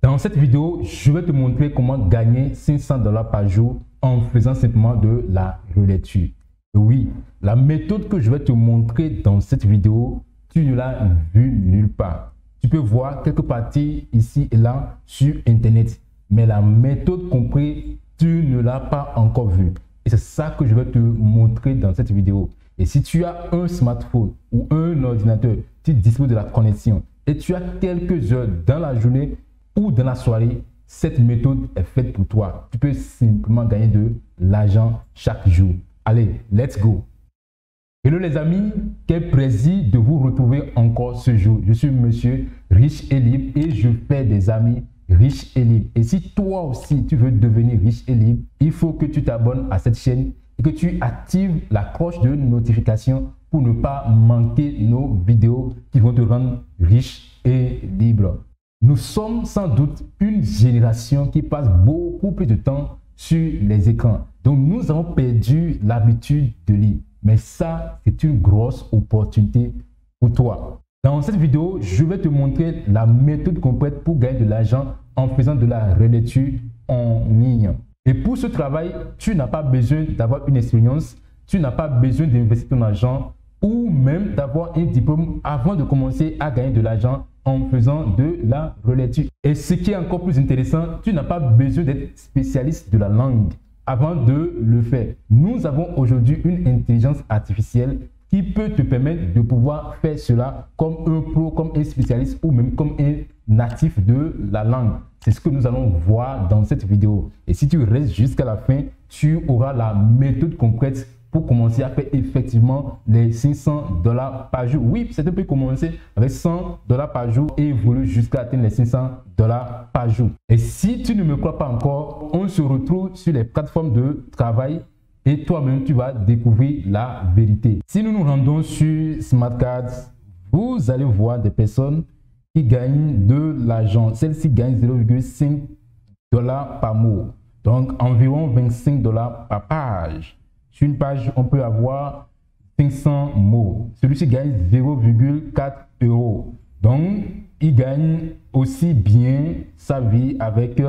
Dans cette vidéo, je vais te montrer comment gagner 500 $ par jour en faisant simplement de la relecture. Oui, la méthode que je vais te montrer dans cette vidéo, tu ne l'as vue nulle part. Tu peux voir quelques parties ici et là sur Internet, mais la méthode comprise, tu ne l'as pas encore vue. Et c'est ça que je vais te montrer dans cette vidéo. Et si tu as un smartphone ou un ordinateur, tu disposes de la connexion et tu as quelques heures dans la journée ou dans la soirée, cette méthode est faite pour toi. Tu peux simplement gagner de l'argent chaque jour. Allez, let's go! Hello les amis, quel plaisir de vous retrouver encore ce jour. Je suis monsieur riche et libre et je fais des amis riches et libres. Et si toi aussi tu veux devenir riche et libre, il faut que tu t'abonnes à cette chaîne et que tu actives la cloche de notification pour ne pas manquer nos vidéos qui vont te rendre riche et libre. Nous sommes sans doute une génération qui passe beaucoup plus de temps sur les écrans. Donc nous avons perdu l'habitude de lire. Mais ça, c'est une grosse opportunité pour toi. Dans cette vidéo, je vais te montrer la méthode complète pour gagner de l'argent en faisant de la relecture en ligne. Et pour ce travail, tu n'as pas besoin d'avoir une expérience, tu n'as pas besoin d'investir ton argent ou même d'avoir un diplôme avant de commencer à gagner de l'argent en faisant de la relecture. Et ce qui est encore plus intéressant, tu n'as pas besoin d'être spécialiste de la langue avant de le faire. Nous avons aujourd'hui une intelligence artificielle qui peut te permettre de pouvoir faire cela comme un pro, comme un spécialiste ou même comme un natif de la langue. C'est ce que nous allons voir dans cette vidéo. Et si tu restes jusqu'à la fin, tu auras la méthode complète pour commencer à faire effectivement les 500 $ par jour. Oui, certains peuvent commencer avec 100 $ par jour et évoluer jusqu'à atteindre les 500 $ par jour. Et si tu ne me crois pas encore, on se retrouve sur les plateformes de travail et toi-même, tu vas découvrir la vérité. Si nous nous rendons sur SmartCards, vous allez voir des personnes qui gagnent de l'argent. Celles-ci gagnent 0,5 $ par mot. Donc, environ 25 $ par page. Sur une page, on peut avoir 500 mots. Celui-ci gagne 0,4 €. Donc, il gagne aussi bien sa vie avec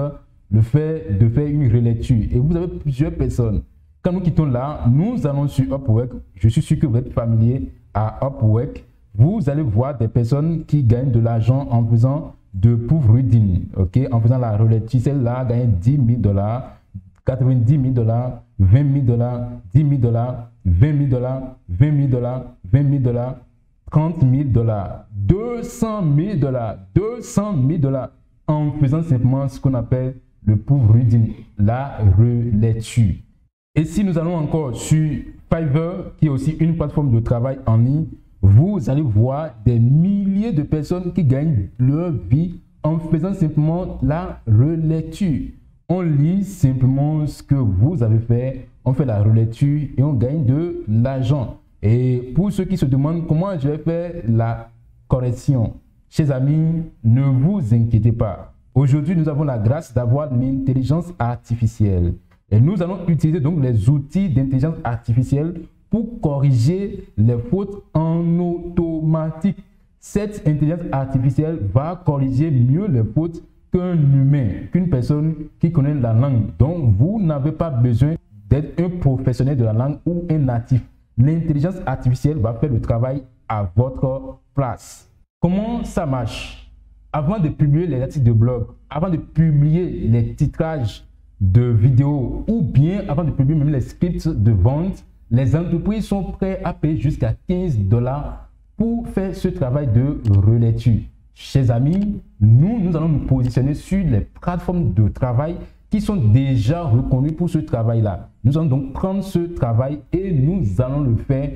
le fait de faire une relecture. Et vous avez plusieurs personnes. Quand nous quittons là, nous allons sur Upwork. Je suis sûr que vous êtes familier à Upwork. Vous allez voir des personnes qui gagnent de l'argent en faisant de proofreading, en faisant la relecture. Celle-là gagne 10 000 $, 90 000 $, 20 000 $, 10 000 $, 20 000 $, 20 000 $, 20 000 $, 30 000 $, 200 000 $, 200 000 $ en faisant simplement ce qu'on appelle le proofreading, la relecture. Et si nous allons encore sur Fiverr, qui est aussi une plateforme de travail en ligne, vous allez voir des milliers de personnes qui gagnent leur vie en faisant simplement la relecture. On lit simplement ce que vous avez fait, on fait la relecture et on gagne de l'argent. Et pour ceux qui se demandent comment je vais faire la correction, chers amis, ne vous inquiétez pas. Aujourd'hui, nous avons la grâce d'avoir l'intelligence artificielle. Et nous allons utiliser donc les outils d'intelligence artificielle pour corriger les fautes en automatique. Cette intelligence artificielle va corriger mieux les fautes qu'un humain, qu'une personne qui connaît la langue. Donc, vous n'avez pas besoin d'être un professionnel de la langue ou un natif. L'intelligence artificielle va faire le travail à votre place. Comment ça marche? Avant de publier les articles de blog, avant de publier les titrages de vidéos ou bien avant de publier même les scripts de vente, les entreprises sont prêtes à payer jusqu'à 15 $ pour faire ce travail de relecture. Chers amis, nous allons nous positionner sur les plateformes de travail qui sont déjà reconnues pour ce travail-là. Nous allons donc prendre ce travail et nous allons le faire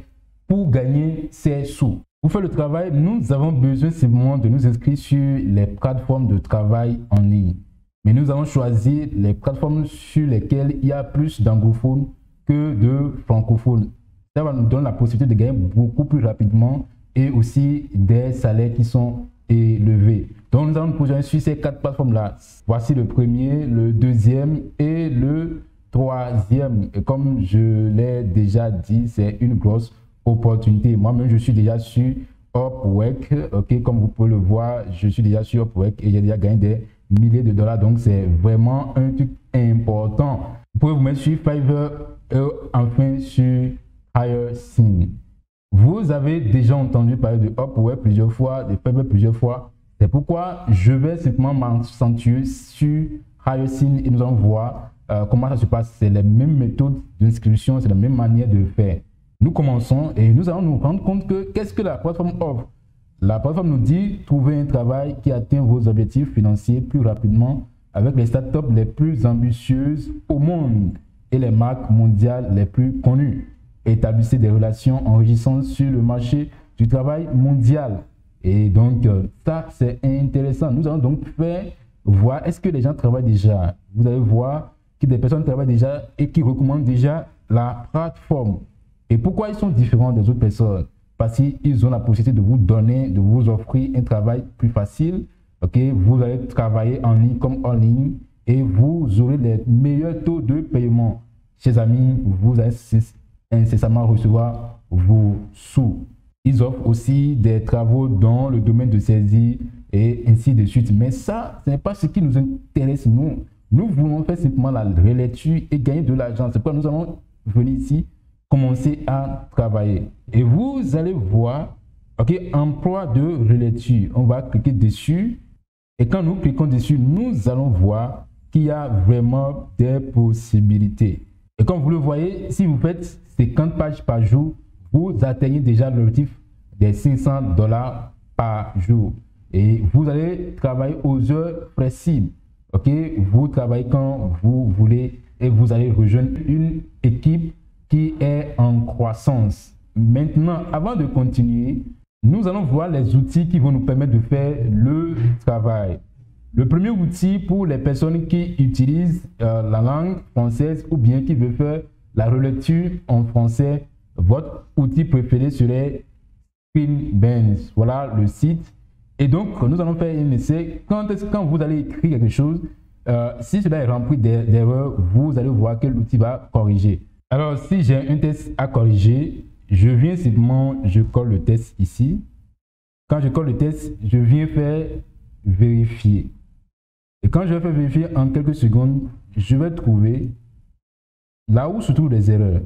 pour gagner ces sous. Pour faire le travail, nous avons besoin simplement de nous inscrire sur les plateformes de travail en ligne. Mais nous allons choisir les plateformes sur lesquelles il y a plus d'anglophones que de francophones. Ça va nous donner la possibilité de gagner beaucoup plus rapidement et aussi des salaires qui sont élevés. Donc nous allons nous positionner sur ces 4 plateformes-là. Voici le premier, le deuxième et le troisième. Et comme je l'ai déjà dit, c'est une grosse opportunité. Moi-même, je suis déjà sur Upwork. Comme vous pouvez le voir, je suis déjà sur Upwork et j'ai déjà gagné des milliers de dollars. Donc, c'est vraiment un truc important. Vous pouvez vous mettre sur Fiverr et enfin sur HireSync. Vous avez déjà entendu parler de Upwork plusieurs fois, de Fiverr plusieurs fois. C'est pourquoi je vais simplement m'accentuer sur HireSync et nous allons voir comment ça se passe. C'est les mêmes méthodes d'inscription, c'est la même manière de faire. Nous commençons et nous allons nous rendre compte que qu'est-ce que la plateforme offre. La plateforme nous dit trouver un travail qui atteint vos objectifs financiers plus rapidement avec les startups les plus ambitieuses au monde et les marques mondiales les plus connues. Établissez des relations enrichissantes sur le marché du travail mondial. Et donc, ça, c'est intéressant. Nous allons donc faire voir est-ce que les gens travaillent déjà. Vous allez voir que des personnes travaillent déjà et qui recommandent déjà la plateforme. Et pourquoi ils sont différents des autres personnes? Parce qu'ils ont la possibilité de vous donner, de vous offrir un travail plus facile. Okay? Vous allez travailler en ligne comme en ligne et vous aurez les meilleurs taux de paiement. Chers amis, vous allez incessamment recevoir vos sous. Ils offrent aussi des travaux dans le domaine de saisie et ainsi de suite. Mais ça, ce n'est pas ce qui nous intéresse nous. Nous voulons faire simplement la relecture et gagner de l'argent. C'est pourquoi nous allons venir ici, commencer à travailler. Et vous allez voir, ok, emploi de relecture. On va cliquer dessus. Et quand nous cliquons dessus, nous allons voir qu'il y a vraiment des possibilités. Et comme vous le voyez, si vous faites 50 pages par jour, vous atteignez déjà l'objectif des $500 par jour. Et vous allez travailler aux heures flexibles. Ok, vous travaillez quand vous voulez et vous allez rejoindre une équipe qui est en croissance. Maintenant, avant de continuer, nous allons voir les outils qui vont nous permettre de faire le travail. Le premier outil pour les personnes qui utilisent la langue française ou bien qui veulent faire la relecture en français, votre outil préféré serait Screenbench. Voilà le site. Et donc, nous allons faire un essai. Quand vous allez écrire quelque chose, si cela est rempli d'erreurs, vous allez voir que l'outil va corriger. Alors, si j'ai un test à corriger, je viens simplement, je colle le test ici. Quand je colle le test, je viens faire vérifier. Et quand je vais faire vérifier en quelques secondes, je vais trouver là où se trouvent les erreurs.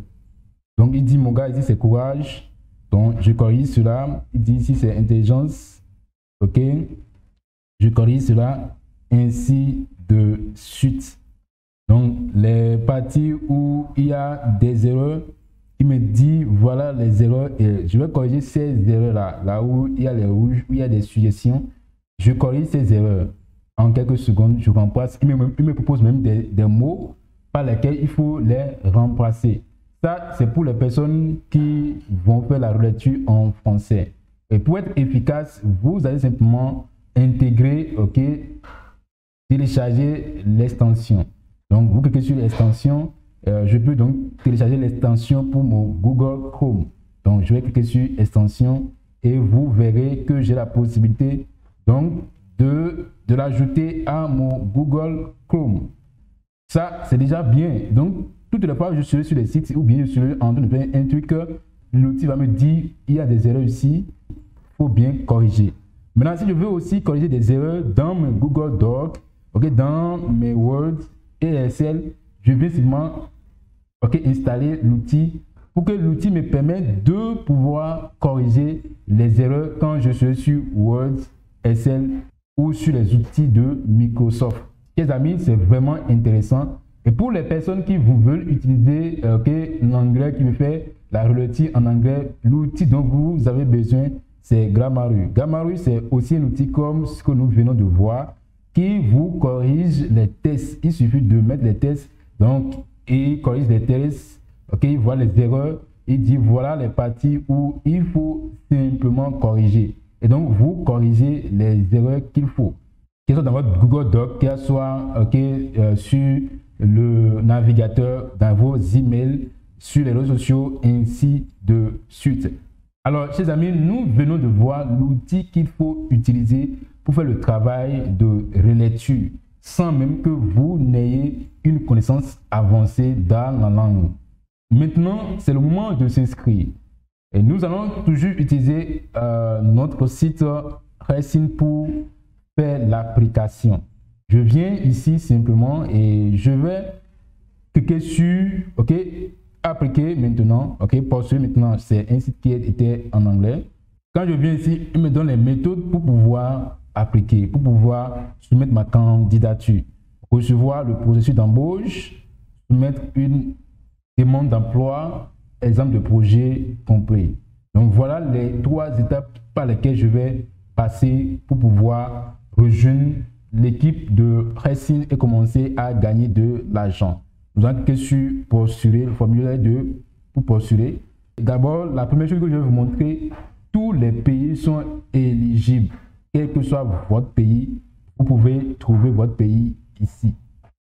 Donc, il dit, mon gars, ici, c'est courage. Donc, je corrige cela. Il dit ici, c'est intelligence. OK. Je corrige cela. Ainsi de suite. Donc, les parties où il y a des erreurs, il me dit, voilà les erreurs. Et je vais corriger ces erreurs-là. Là où il y a les rouges, où il y a des suggestions. Je corrige ces erreurs. En quelques secondes, je remplace. Il me propose même des mots par lesquels il faut les remplacer. Ça, c'est pour les personnes qui vont faire la relecture en français. Et pour être efficace, vous allez simplement intégrer, ok, télécharger l'extension. Donc, vous cliquez sur l'extension. Je peux donc télécharger l'extension pour mon Google Chrome. Donc, je vais cliquer sur extension et vous verrez que j'ai la possibilité donc de l'ajouter à mon Google Chrome. Ça, c'est déjà bien. Donc, toutes les fois que je serai sur les sites ou bien je serai en train de faire un truc, l'outil va me dire il y a des erreurs ici, il faut bien corriger. Maintenant, si je veux aussi corriger des erreurs dans mes Google Docs, okay, dans mes Word et Excel, je vais simplement installer l'outil pour que l'outil me permette de pouvoir corriger les erreurs quand je suis sur Word, Excel ou sur les outils de Microsoft. Chers amis, c'est vraiment intéressant. Et pour les personnes qui veulent utiliser l'anglais, qui veut faire la relecture en anglais, l'outil dont vous avez besoin, c'est Grammarly. Grammarly, c'est aussi un outil comme ce que nous venons de voir, qui vous corrige les tests. Il suffit de mettre les tests, donc, et il corrige les tests, il voit les erreurs, il dit voilà les parties où il faut simplement corriger. Et donc, vous corrigez les erreurs qu'il faut. Qu'elles soient dans votre Google Doc, qu'elles soient sur le navigateur, dans vos emails, sur les réseaux sociaux, ainsi de suite. Alors, chers amis, nous venons de voir l'outil qu'il faut utiliser pour faire le travail de relecture, sans même que vous n'ayez une connaissance avancée dans la langue. Maintenant, c'est le moment de s'inscrire. Et nous allons toujours utiliser notre site HireSync pour faire l'application. Je viens ici simplement et je vais cliquer sur OK, appliquer maintenant. OK, poursuivre maintenant. C'est un site qui était en anglais. Quand je viens ici, il me donne les méthodes pour pouvoir appliquer, pour pouvoir soumettre ma candidature, recevoir le processus d'embauche, soumettre une demande d'emploi, exemple de projet complet. Donc voilà les 3 étapes par lesquelles je vais passer pour pouvoir rejoindre l'équipe de Pressing et commencer à gagner de l'argent. Nous allons cliquer sur postuler, le formulaire pour postuler. D'abord, la première chose que je vais vous montrer, tous les pays sont éligibles. Quel que soit votre pays, vous pouvez trouver votre pays ici.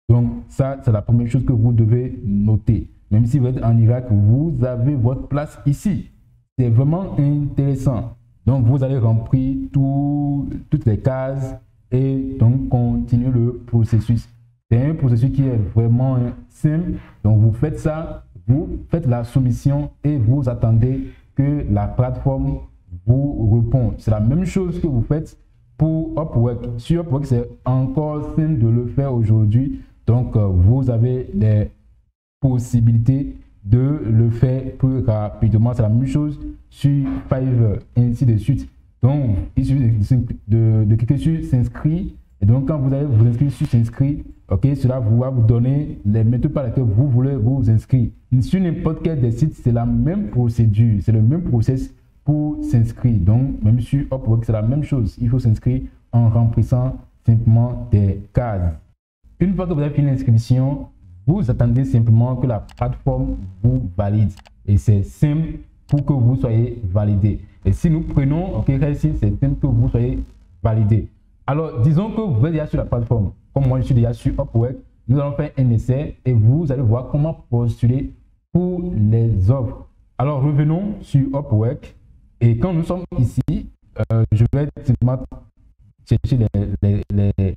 Donc ça, c'est la première chose que vous devez noter. Même si vous êtes en Irak, vous avez votre place ici. C'est vraiment intéressant. Donc vous allez remplir toutes les cases et donc continuer le processus. C'est un processus qui est vraiment simple. Donc vous faites ça, vous faites la soumission et vous attendez que la plateforme vous répond. C'est la même chose que vous faites pour Upwork. Sur Upwork, c'est encore simple de le faire aujourd'hui. Donc vous avez des possibilités de le faire plus rapidement. C'est la même chose sur Fiverr, ainsi de suite. Donc, il suffit de cliquer sur s'inscrire. Et donc, quand vous allez vous inscrire sur s'inscrire, ok, cela va vous donner les méthodes par lesquelles vous voulez vous inscrire. Sur n'importe quel des sites, c'est la même procédure, c'est le même process pour s'inscrire. Donc, même sur Upwork, c'est la même chose. Il faut s'inscrire en remplissant simplement des cases. Une fois que vous avez fini l'inscription, vous attendez simplement que la plateforme vous valide. Et c'est simple pour que vous soyez validé. Et si nous prenons, ok, ici, c'est simple que vous soyez validé. Alors, disons que vous êtes déjà sur la plateforme. Comme moi, je suis déjà sur Upwork. Nous allons faire un essai et vous allez voir comment postuler pour les offres. Alors, revenons sur Upwork. Et quand nous sommes ici, je vais simplement chercher les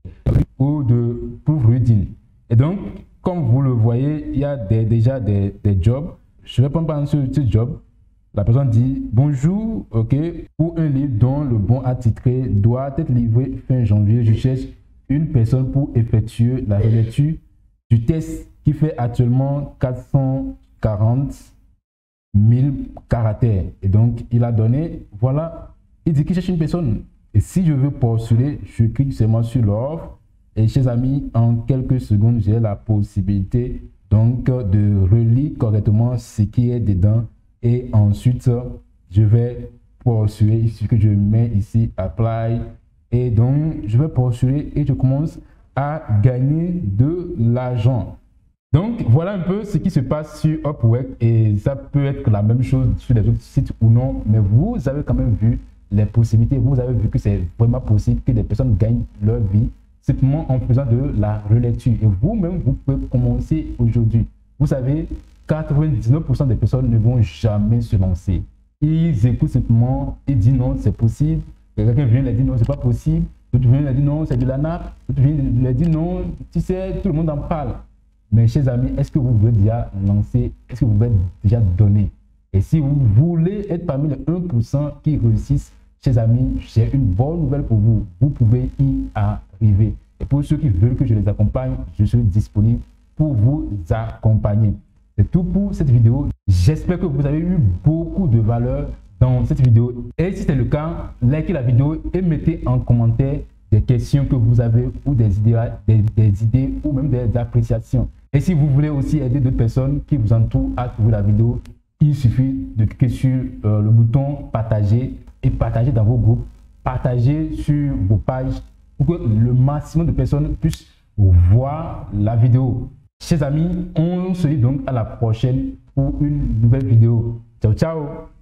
ou de proof reading. Et donc, comme vous le voyez, il y a déjà des jobs. Je vais prendre par exemple ce job. La personne dit bonjour, ok, pour un livre dont le bon attitré doit être livré fin janvier. Je cherche une personne pour effectuer la relecture du test qui fait actuellement 440 000 caractères. Et donc, il a donné, voilà, il dit qu'il cherche une personne. Et si je veux postuler, je clique seulement sur l'offre. Et chers amis, en quelques secondes, j'ai la possibilité donc de relire correctement ce qui est dedans. Et ensuite, je vais postuler. Il suffit que je mets ici Apply. Et donc, je vais postuler et je commence à gagner de l'argent. Donc, voilà un peu ce qui se passe sur Upwork. Et ça peut être la même chose sur les autres sites ou non. Mais vous avez quand même vu les possibilités. Vous avez vu que c'est vraiment possible que des personnes gagnent leur vie simplement en faisant de la relecture. Et vous-même, vous pouvez commencer aujourd'hui. Vous savez, 99% des personnes ne vont jamais se lancer. Ils écoutent simplement, ils disent non, c'est possible. Quelqu'un vient leur dire non, c'est pas possible. D'autres viennent leur dire non, c'est de la nappe. D'autres viennent leur dire non, tu sais, tout le monde en parle. Mais chers amis, est-ce que vous voulez déjà lancer? Est-ce que vous voulez déjà donner? Et si vous voulez être parmi les 1% qui réussissent, chers amis, j'ai une bonne nouvelle pour vous. Vous pouvez y arriver. Et pour ceux qui veulent que je les accompagne, je suis disponible pour vous accompagner. C'est tout pour cette vidéo. J'espère que vous avez eu beaucoup de valeur dans cette vidéo. Et si c'est le cas, likez la vidéo et mettez en commentaire des questions que vous avez ou des idées ou même des appréciations. Et si vous voulez aussi aider d'autres personnes qui vous entourent à trouver la vidéo, il suffit de cliquer sur le bouton partager et partager dans vos groupes, partager sur vos pages pour que le maximum de personnes puissent voir la vidéo. Chers amis, on se dit donc à la prochaine pour une nouvelle vidéo. Ciao, ciao!